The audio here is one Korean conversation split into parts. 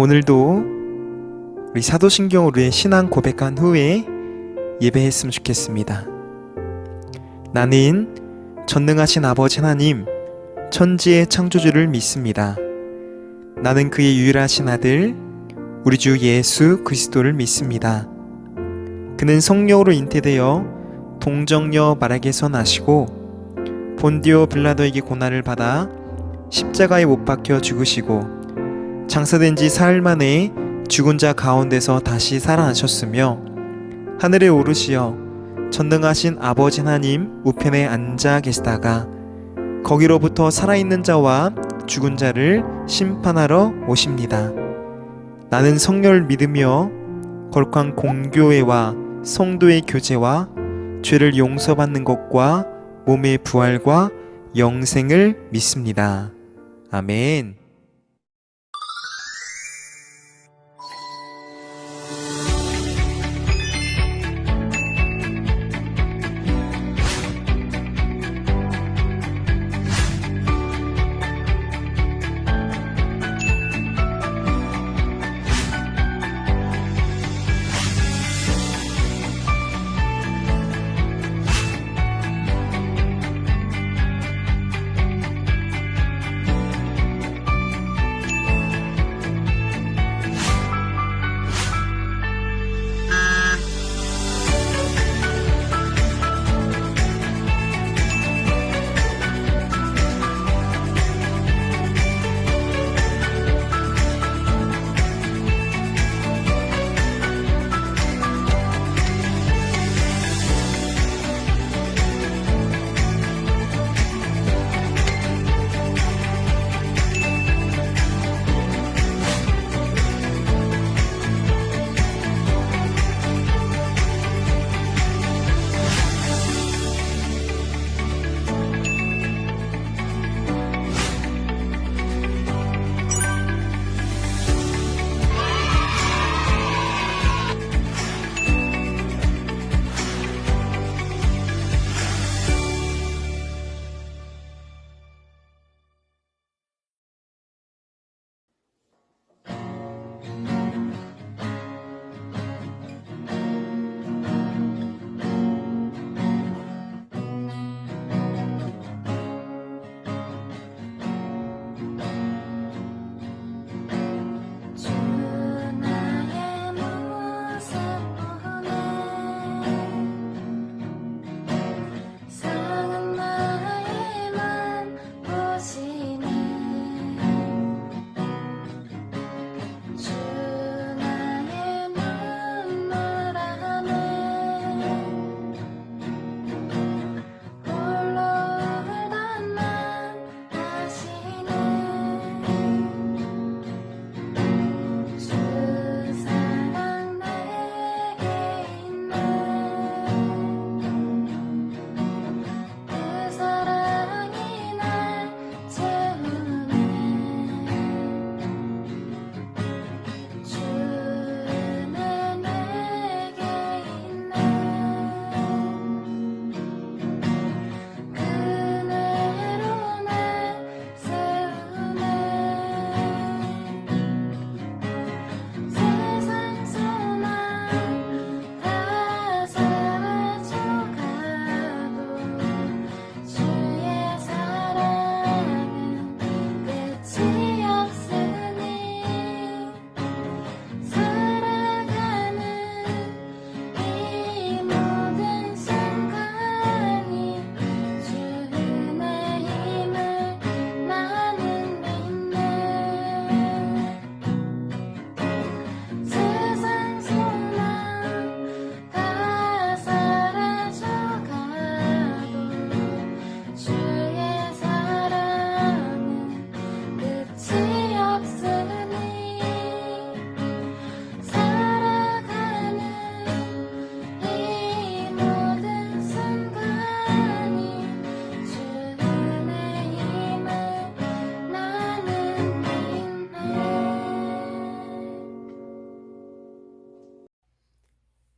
오늘도 우리 사도신경으로의 신앙 고백한 후에 예배했으면 좋겠습니다. 나는 전능하신 아버지 하나님, 천지의 창조주를 믿습니다. 나는 그의 유일하신 아들, 우리 주 예수 그리스도를 믿습니다. 그는 성령으로 잉태되어 동정녀 마리아에게서 나시고 본디오 빌라도에게 고난을 받아 십자가에 못 박혀 죽으시고 장사된 지 사흘 만에 죽은 자 가운데서 다시 살아나셨으며 하늘에 오르시어 전능하신 아버지 하나님 우편에 앉아 계시다가 거기로부터 살아있는 자와 죽은 자를 심판하러 오십니다. 나는 성령을 믿으며 거룩한 공교회와 성도의 교제와 죄를 용서받는 것과 몸의 부활과 영생을 믿습니다. 아멘.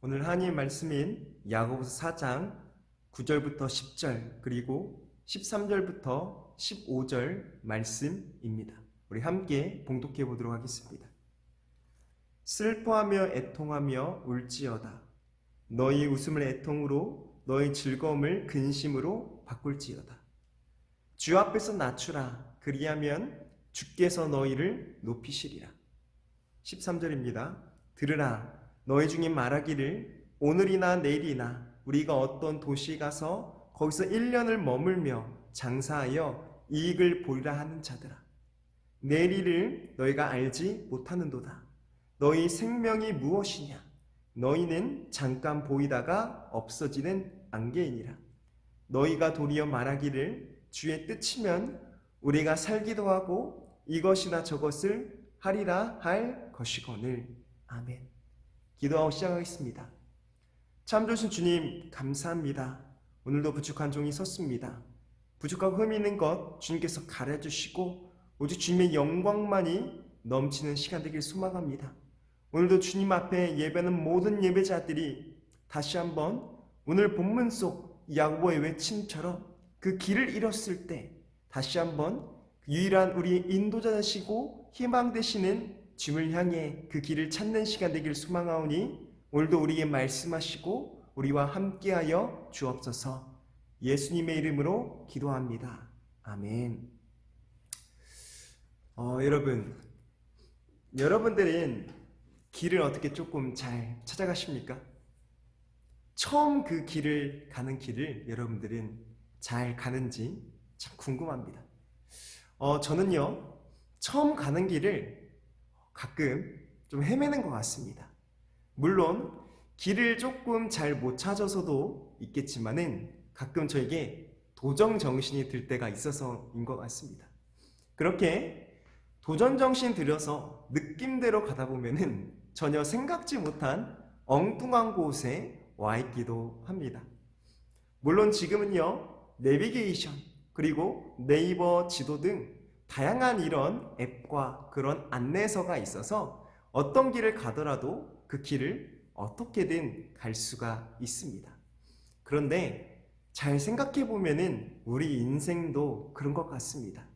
오늘 하나님 말씀인 야고보서 4장 9절부터 10절 그리고 13절부터 15절 말씀입니다. 우리 함께 봉독해 보도록 하겠습니다. 슬퍼하며 애통하며 울지어다. 너희 웃음을 애통으로 너희 즐거움을 근심으로 바꿀지어다. 주 앞에서 낮추라. 그리하면 주께서 너희를 높이시리라. 13절입니다. 들으라. 너희 중에 말하기를 오늘이나 내일이나 우리가 어떤 도시에 가서 거기서 1년을 머물며 장사하여 이익을 보리라 하는 자들아. 내일을 너희가 알지 못하는도다. 너희 생명이 무엇이냐? 너희는 잠깐 보이다가 없어지는 안개이니라. 너희가 도리어 말하기를 주의 뜻이면 우리가 살기도 하고 이것이나 저것을 하리라 할 것이거늘. 아멘. 기도하고 시작하겠습니다. 참 좋으신 주님 감사합니다. 오늘도 부족한 종이 섰습니다. 부족하고 흠이 있는 것 주님께서 가려주시고 오직 주님의 영광만이 넘치는 시간 되길 소망합니다. 오늘도 주님 앞에 예배하는 모든 예배자들이 다시 한번 오늘 본문 속 야고보의 외침처럼 그 길을 잃었을 때 다시 한번 유일한 우리 인도자 되시고 희망 되시는 주님을 향해 그 길을 찾는 시간 되길 소망하오니 오늘도 우리에게 말씀하시고 우리와 함께하여 주옵소서. 예수님의 이름으로 기도합니다. 아멘. 여러분들은 길을 어떻게 조금 잘 찾아가십니까? 처음 그 길을 가는 길을 여러분들은 잘 가는지 참 궁금합니다. 저는요, 처음 가는 길을 가끔 좀 헤매는 것 같습니다. 물론 길을 조금 잘 못 찾아서도 있겠지만은 가끔 저에게 도전 정신이 들 때가 있어서인 것 같습니다. 그렇게 도전 정신 들여서 느낌대로 가다 보면은 전혀 생각지 못한 엉뚱한 곳에 와 있기도 합니다. 물론 지금은요, 내비게이션 그리고 네이버 지도 등 다양한 이런 앱과 그런 안내서가 있어서 어떤 길을 가더라도 그 길을 어떻게든 갈 수가 있습니다. 그런데 잘 생각해 보면은 우리 인생도 그런 것 같습니다.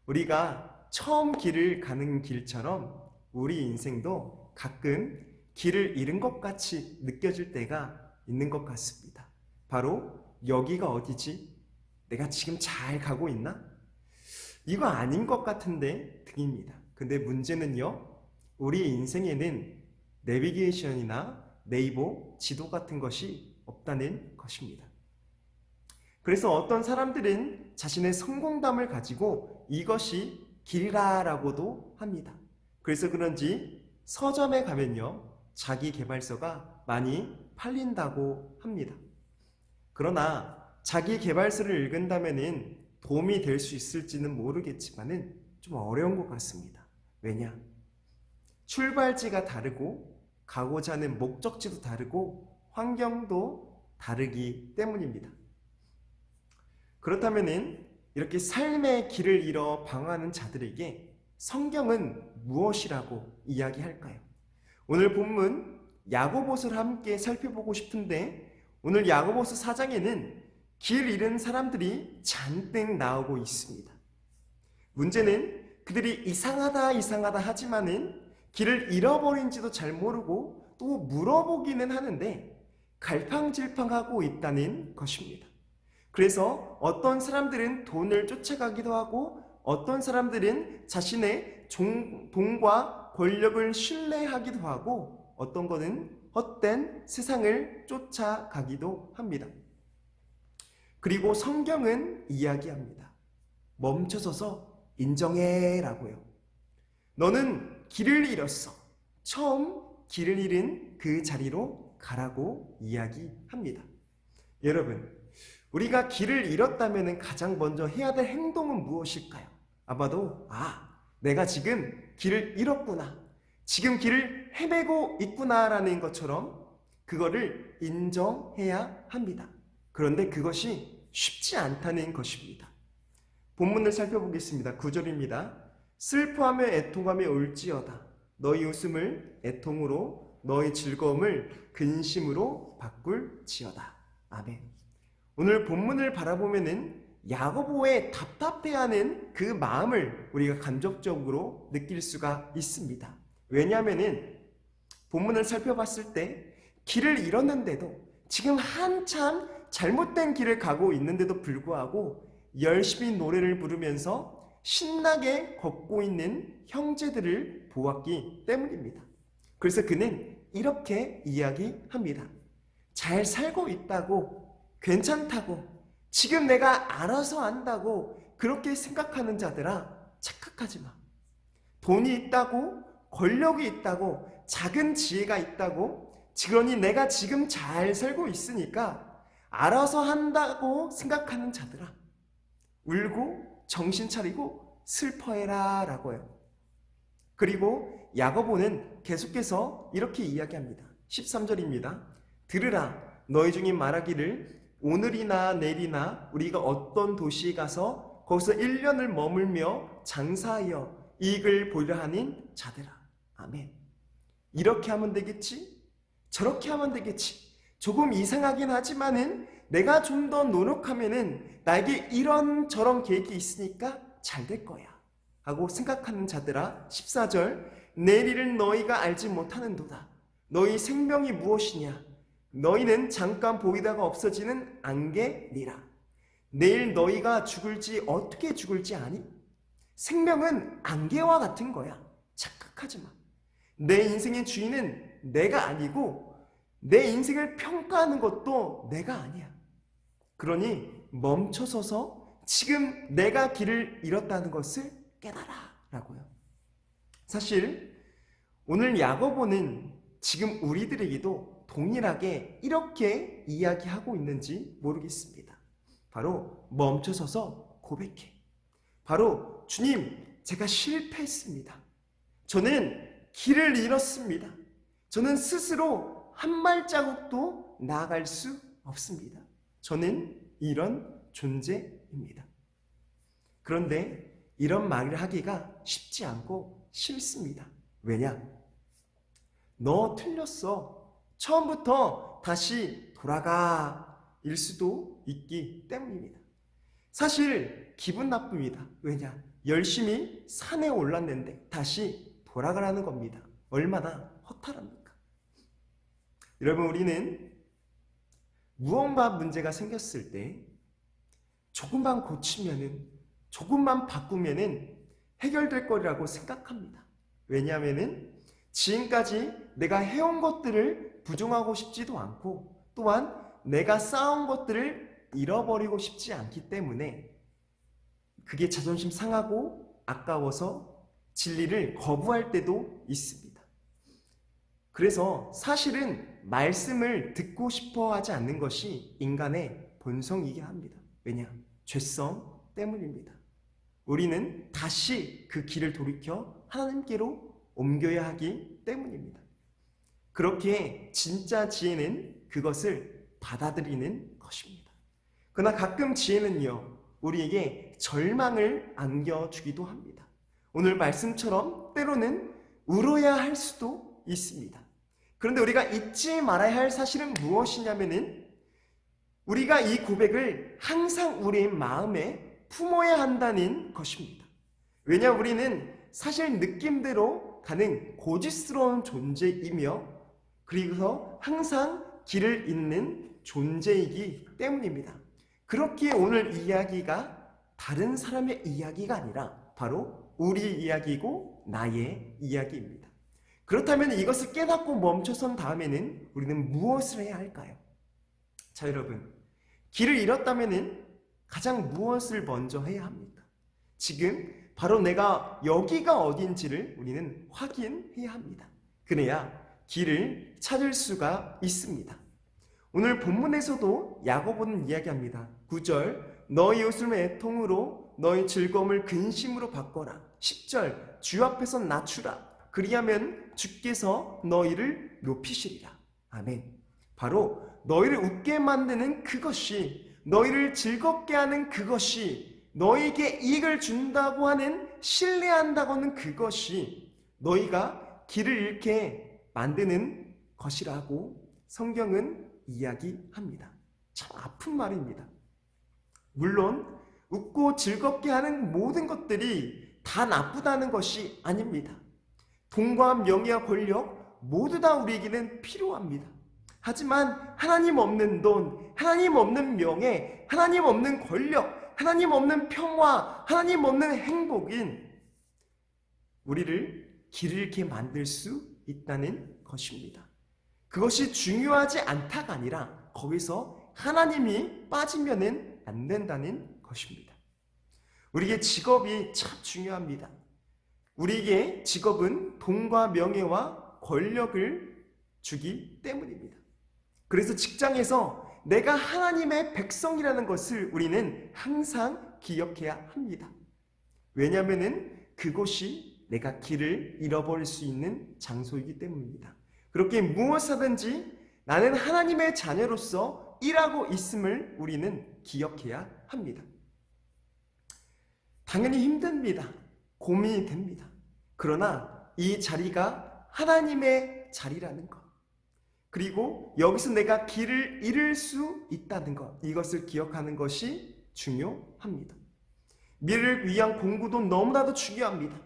우리가 처음 길을 가는 길처럼 우리 인생도 가끔 길을 잃은 것 같이 느껴질 때가 있는 것 같습니다. 바로 여기가 어디지? 내가 지금 잘 가고 있나? 이거 아닌 것 같은데 등입니다. 근데 문제는요, 우리 인생에는 내비게이션이나 네이버 지도 같은 것이 없다는 것입니다. 그래서 어떤 사람들은 자신의 성공담을 가지고 이것이 길이라고도 합니다. 그래서 그런지 서점에 가면요, 자기 개발서가 많이 팔린다고 합니다. 그러나 자기 개발서를 읽은다면은 도움이 될 수 있을지는 모르겠지만은 좀 어려운 것 같습니다. 왜냐? 출발지가 다르고 가고자 하는 목적지도 다르고 환경도 다르기 때문입니다. 그렇다면은 이렇게 삶의 길을 잃어 방황하는 자들에게 성경은 무엇이라고 이야기할까요? 오늘 본문 야고보서를 함께 살펴보고 싶은데 오늘 야고보서 4장에는 길 잃은 사람들이 잔뜩 나오고 있습니다. 문제는 그들이 이상하다 하지만은 길을 잃어버린지도 잘 모르고 또 물어보기는 하는데 갈팡질팡하고 있다는 것입니다. 그래서 어떤 사람들은 돈을 쫓아가기도 하고 어떤 사람들은 자신의 돈과 권력을 신뢰하기도 하고 어떤 것은 헛된 세상을 쫓아가기도 합니다. 그리고 성경은 이야기합니다. 멈춰서서 인정해라고요. 너는 길을 잃었어. 처음 길을 잃은 그 자리로 가라고 이야기합니다. 여러분, 우리가 길을 잃었다면 가장 먼저 해야 될 행동은 무엇일까요? 아마도 내가 지금 길을 잃었구나. 지금 길을 헤매고 있구나라는 것처럼 그거를 인정해야 합니다. 그런데 그것이 쉽지 않다는 것입니다. 본문을 살펴보겠습니다. 9절입니다. 슬퍼하며 애통하며 울지어다. 너희 웃음을 애통으로 너희 즐거움을 근심으로 바꿀지어다. 아멘. 오늘 본문을 바라보면은 야고보의 답답해하는 그 마음을 우리가 간접적으로 느낄 수가 있습니다. 왜냐하면은 본문을 살펴봤을 때 길을 잃었는데도 지금 한참 잘못된 길을 가고 있는데도 불구하고 열심히 노래를 부르면서 신나게 걷고 있는 형제들을 보았기 때문입니다. 그래서 그는 이렇게 이야기합니다. 잘 살고 있다고, 괜찮다고, 지금 내가 알아서 안다고 그렇게 생각하는 자들아, 착각하지 마. 돈이 있다고, 권력이 있다고, 작은 지혜가 있다고, 그러니 내가 지금 잘 살고 있으니까 알아서 한다고 생각하는 자들아, 울고 정신 차리고 슬퍼해라 라고요. 그리고 야고보는 계속해서 이렇게 이야기합니다. 13절입니다. 들으라, 너희 중에 말하기를 오늘이나 내일이나 우리가 어떤 도시에 가서 거기서 1년을 머물며 장사하여 이익을 보리라 하는 자들아. 아멘. 이렇게 하면 되겠지? 저렇게 하면 되겠지? 조금 이상하긴 하지만은 내가 좀 더 노력하면은 나에게 이런저런 계획이 있으니까 잘 될 거야 하고 생각하는 자들아, 14절, 내일을 너희가 알지 못하는도다. 너희 생명이 무엇이냐? 너희는 잠깐 보이다가 없어지는 안개니라. 내일 너희가 죽을지 어떻게 죽을지 아니? 생명은 안개와 같은 거야. 착각하지 마. 내 인생의 주인은 내가 아니고 내 인생을 평가하는 것도 내가 아니야. 그러니 멈춰서서 지금 내가 길을 잃었다는 것을 깨달아 라고요. 사실 오늘 야고보는 지금 우리들에게도 동일하게 이렇게 이야기하고 있는지 모르겠습니다. 바로 멈춰서서 고백해. 바로 주님, 제가 실패했습니다. 저는 길을 잃었습니다. 저는 스스로 한 발자국도 나아갈 수 없습니다. 저는 이런 존재입니다. 그런데 이런 말을 하기가 쉽지 않고 싫습니다. 왜냐? 너 틀렸어. 처음부터 다시 돌아가 일 수도 있기 때문입니다. 사실 기분 나쁩니다. 왜냐? 열심히 산에 올랐는데 다시 돌아가라는 겁니다. 얼마나 허탈합니까? 여러분, 우리는 무언가 문제가 생겼을 때 조금만 고치면은, 조금만 바꾸면은 해결될 거라고 생각합니다. 왜냐하면은 지금까지 내가 해온 것들을 부정하고 싶지도 않고, 또한 내가 쌓은 것들을 잃어버리고 싶지 않기 때문에 그게 자존심 상하고 아까워서 진리를 거부할 때도 있습니다. 그래서 사실은 말씀을 듣고 싶어 하지 않는 것이 인간의 본성이긴 합니다. 왜냐? 죄성 때문입니다. 우리는 다시 그 길을 돌이켜 하나님께로 옮겨야 하기 때문입니다. 그렇게 진짜 지혜는 그것을 받아들이는 것입니다. 그러나 가끔 지혜는요, 우리에게 절망을 안겨주기도 합니다. 오늘 말씀처럼 때로는 울어야 할 수도 있습니다. 그런데 우리가 잊지 말아야 할 사실은 무엇이냐면은 우리가 이 고백을 항상 우리의 마음에 품어야 한다는 것입니다. 왜냐, 우리는 사실 느낌대로 가는 고집스러운 존재이며, 그리고서 항상 길을 잇는 존재이기 때문입니다. 그렇기에 오늘 이야기가 다른 사람의 이야기가 아니라 바로 우리 이야기고 나의 이야기입니다. 그렇다면 이것을 깨닫고 멈춰선 다음에는 우리는 무엇을 해야 할까요? 자, 여러분, 길을 잃었다면 가장 무엇을 먼저 해야 합니까? 지금 바로 내가 여기가 어딘지를 우리는 확인해야 합니다. 그래야 길을 찾을 수가 있습니다. 오늘 본문에서도 야고보는 이야기합니다. 9절, 너희 웃음을 애통으로 너희 즐거움을 근심으로 바꿔라. 10절, 주 앞에서 낮추라. 그리하면 주께서 너희를 높이시리라. 아멘. 바로 너희를 웃게 만드는 그것이, 너희를 즐겁게 하는 그것이, 너희에게 이익을 준다고 하는, 신뢰한다고 하는 그것이 너희가 길을 잃게 만드는 것이라고 성경은 이야기합니다. 참 아픈 말입니다. 물론 웃고 즐겁게 하는 모든 것들이 다 나쁘다는 것이 아닙니다. 돈과 명예와 권력, 모두 다 우리에게는 필요합니다. 하지만 하나님 없는 돈, 하나님 없는 명예, 하나님 없는 권력, 하나님 없는 평화, 하나님 없는 행복인 우리를 길을 잃게 만들 수 있다는 것입니다. 그것이 중요하지 않다가 아니라 거기서 하나님이 빠지면은 안 된다는 것입니다. 우리에게 직업이 참 중요합니다. 우리에게 직업은 돈과 명예와 권력을 주기 때문입니다. 그래서 직장에서 내가 하나님의 백성이라는 것을 우리는 항상 기억해야 합니다. 왜냐하면 그곳이 내가 길을 잃어버릴 수 있는 장소이기 때문입니다. 그렇게 무엇하든지 나는 하나님의 자녀로서 일하고 있음을 우리는 기억해야 합니다. 당연히 힘듭니다. 고민이 됩니다. 그러나 이 자리가 하나님의 자리라는 것, 그리고 여기서 내가 길을 잃을 수 있다는 것, 이것을 기억하는 것이 중요합니다. 미래를 위한 공부도 너무나도 중요합니다.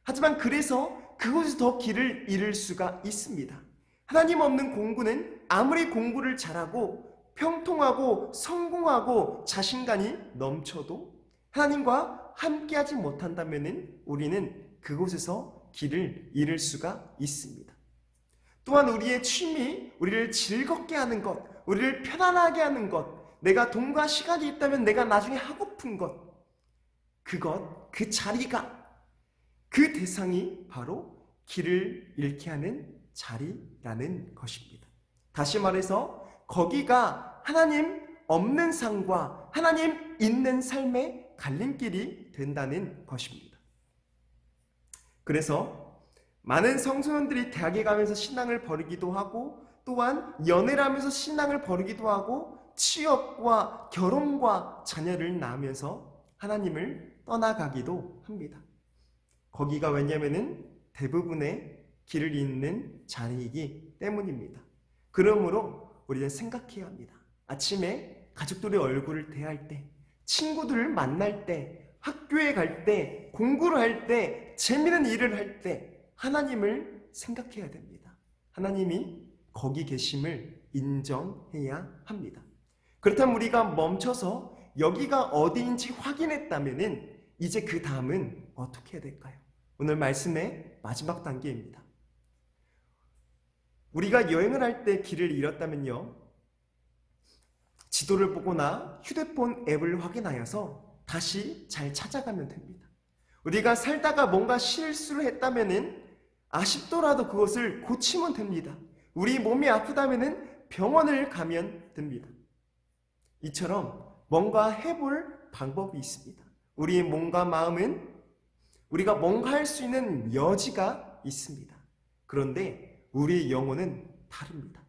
하지만 그래서 그곳에서 더 길을 잃을 수가 있습니다. 하나님 없는 공부는 아무리 공부를 잘하고 평통하고 성공하고 자신감이 넘쳐도 하나님과 함께하지 못한다면 우리는 그곳에서 길을 잃을 수가 있습니다. 또한 우리의 취미, 우리를 즐겁게 하는 것, 우리를 편안하게 하는 것, 내가 돈과 시간이 있다면 내가 나중에 하고픈 것, 그 자리가, 그 대상이 바로 길을 잃게 하는 자리라는 것입니다. 다시 말해서 거기가 하나님 없는 삶과 하나님 있는 삶의 갈림길이 된다는 것입니다. 그래서 많은 성소년들이 대학에 가면서 신앙을 버리기도 하고 또한 연애를 하면서 신앙을 버리기도 하고 취업과 결혼과 자녀를 낳으면서 하나님을 떠나가기도 합니다. 거기가 왜냐하면 대부분의 길을 잇는 자리이기 때문입니다. 그러므로 우리는 생각해야 합니다. 아침에 가족들의 얼굴을 대할 때, 친구들을 만날 때, 학교에 갈 때, 공부를 할 때, 재미있는 일을 할 때 하나님을 생각해야 됩니다. 하나님이 거기 계심을 인정해야 합니다. 그렇다면 우리가 멈춰서 여기가 어디인지 확인했다면 이제 그 다음은 어떻게 해야 될까요? 오늘 말씀의 마지막 단계입니다. 우리가 여행을 할 때 길을 잃었다면요, 지도를 보거나 휴대폰 앱을 확인하여서 다시 잘 찾아가면 됩니다. 우리가 살다가 뭔가 실수를 했다면 아쉽더라도 그것을 고치면 됩니다. 우리 몸이 아프다면 병원을 가면 됩니다. 이처럼 뭔가 해볼 방법이 있습니다. 우리의 몸과 마음은 우리가 뭔가 할 수 있는 여지가 있습니다. 그런데 우리의 영혼은 다릅니다.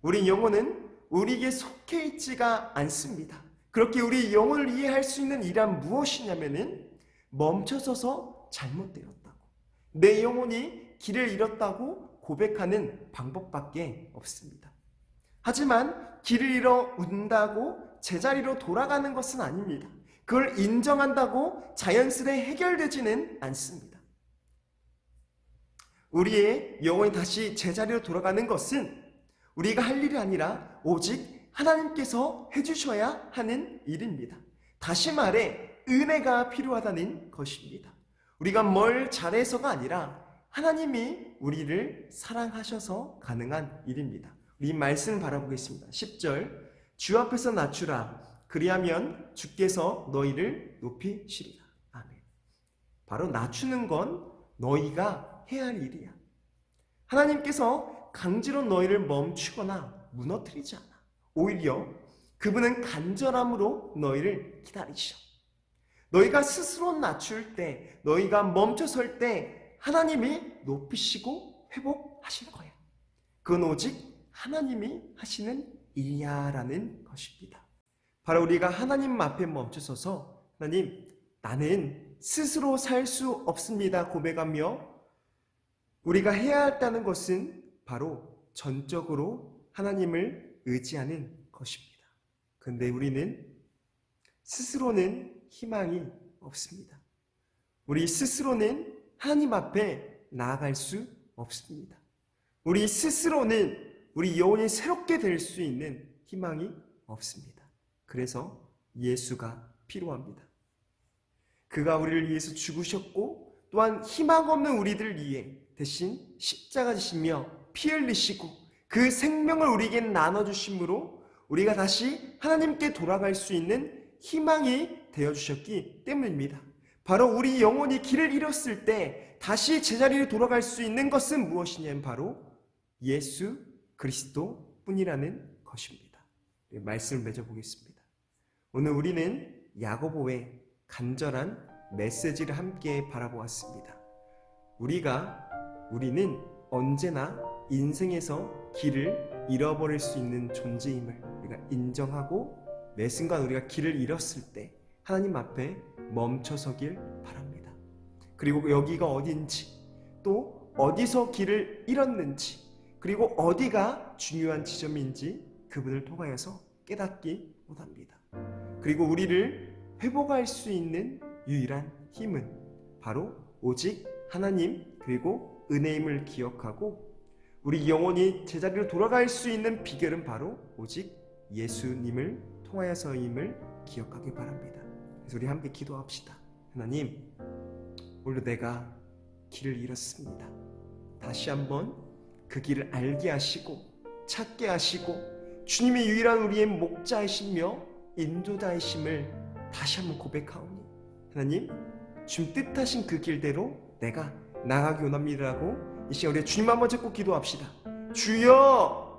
우리 영혼은 우리에게 속해 있지가 않습니다. 그렇게 우리 영혼을 이해할 수 있는 일은 무엇이냐면은 멈춰서서 잘못되었다고, 내 영혼이 길을 잃었다고 고백하는 방법밖에 없습니다. 하지만 길을 잃어 운다고 제자리로 돌아가는 것은 아닙니다. 그걸 인정한다고 자연스레 해결되지는 않습니다. 우리의 영혼이 다시 제자리로 돌아가는 것은 우리가 할 일이 아니라 오직 하나님께서 해주셔야 하는 일입니다. 다시 말해 은혜가 필요하다는 것입니다. 우리가 뭘 잘해서가 아니라 하나님이 우리를 사랑하셔서 가능한 일입니다. 우리 말씀 바라보겠습니다. 10절, 주 앞에서 낮추라. 그리하면 주께서 너희를 높이시리라. 아멘. 바로 낮추는 건 너희가 해야 할 일이야. 하나님께서 강제로 너희를 멈추거나 무너뜨리지 않아. 오히려 그분은 간절함으로 너희를 기다리셔. 너희가 스스로 낮출 때, 너희가 멈춰설 때 하나님이 높이시고 회복하실 거야. 그건 오직 하나님이 하시는 일이야라는 것입니다. 바로 우리가 하나님 앞에 멈춰서서 하나님, 나는 스스로 살 수 없습니다 고백하며 우리가 해야 한다는 것은 바로 전적으로 하나님을 의지하는 것입니다. 그런데 우리는 스스로는 희망이 없습니다. 우리 스스로는 하나님 앞에 나아갈 수 없습니다. 우리 스스로는 우리 영혼이 새롭게 될 수 있는 희망이 없습니다. 그래서 예수가 필요합니다. 그가 우리를 위해서 죽으셨고 또한 희망 없는 우리들 위해 대신 십자가 지시며 피 흘리시고 그 생명을 우리에게 나눠주심으로 우리가 다시 하나님께 돌아갈 수 있는 희망이 되어주셨기 때문입니다. 바로 우리 영혼이 길을 잃었을 때 다시 제자리로 돌아갈 수 있는 것은 무엇이냐면 바로 예수 그리스도 뿐이라는 것입니다. 말씀을 맺어보겠습니다. 오늘 우리는 야고보의 간절한 메시지를 함께 바라보았습니다. 우리는 언제나 인생에서 길을 잃어버릴 수 있는 존재임을 우리가 인정하고 매 순간 우리가 길을 잃었을 때 하나님 앞에 멈춰서길 바랍니다. 그리고 여기가 어딘지, 또 어디서 길을 잃었는지, 그리고 어디가 중요한 지점인지 그분을 통하여서 깨닫기 원합니다. 그리고 우리를 회복할 수 있는 유일한 힘은 바로 오직 하나님 그리고 은혜임을 기억하고 우리 영혼이 제자리로 돌아갈 수 있는 비결은 바로 오직 예수님을 통하여서임을 기억하기 바랍니다. 그래서 우리 함께 기도합시다. 하나님, 오늘 내가 길을 잃었습니다. 다시 한번 그 길을 알게 하시고 찾게 하시고 주님이 유일한 우리의 목자이시며 인도자이심을 다시 한번 고백하오니 하나님, 주님 뜻하신 그 길대로 내가 나가기 원합니다라고 이 시간 우리 주님 한번 잡고 기도합시다. 주여!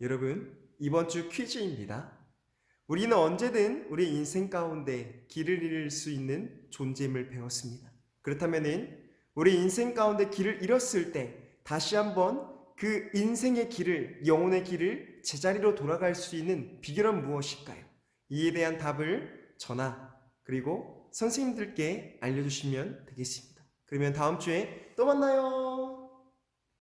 여러분, 이번 주 퀴즈입니다. 우리는 언제든 우리 인생 가운데 길을 잃을 수 있는 존재임을 배웠습니다. 그렇다면 우리 인생 가운데 길을 잃었을 때 다시 한번 그 인생의 길을, 영혼의 길을 제자리로 돌아갈 수 있는 비결은 무엇일까요? 이에 대한 답을 저나 그리고 선생님들께 알려주시면 되겠습니다. 그러면 다음 주에 또 만나요.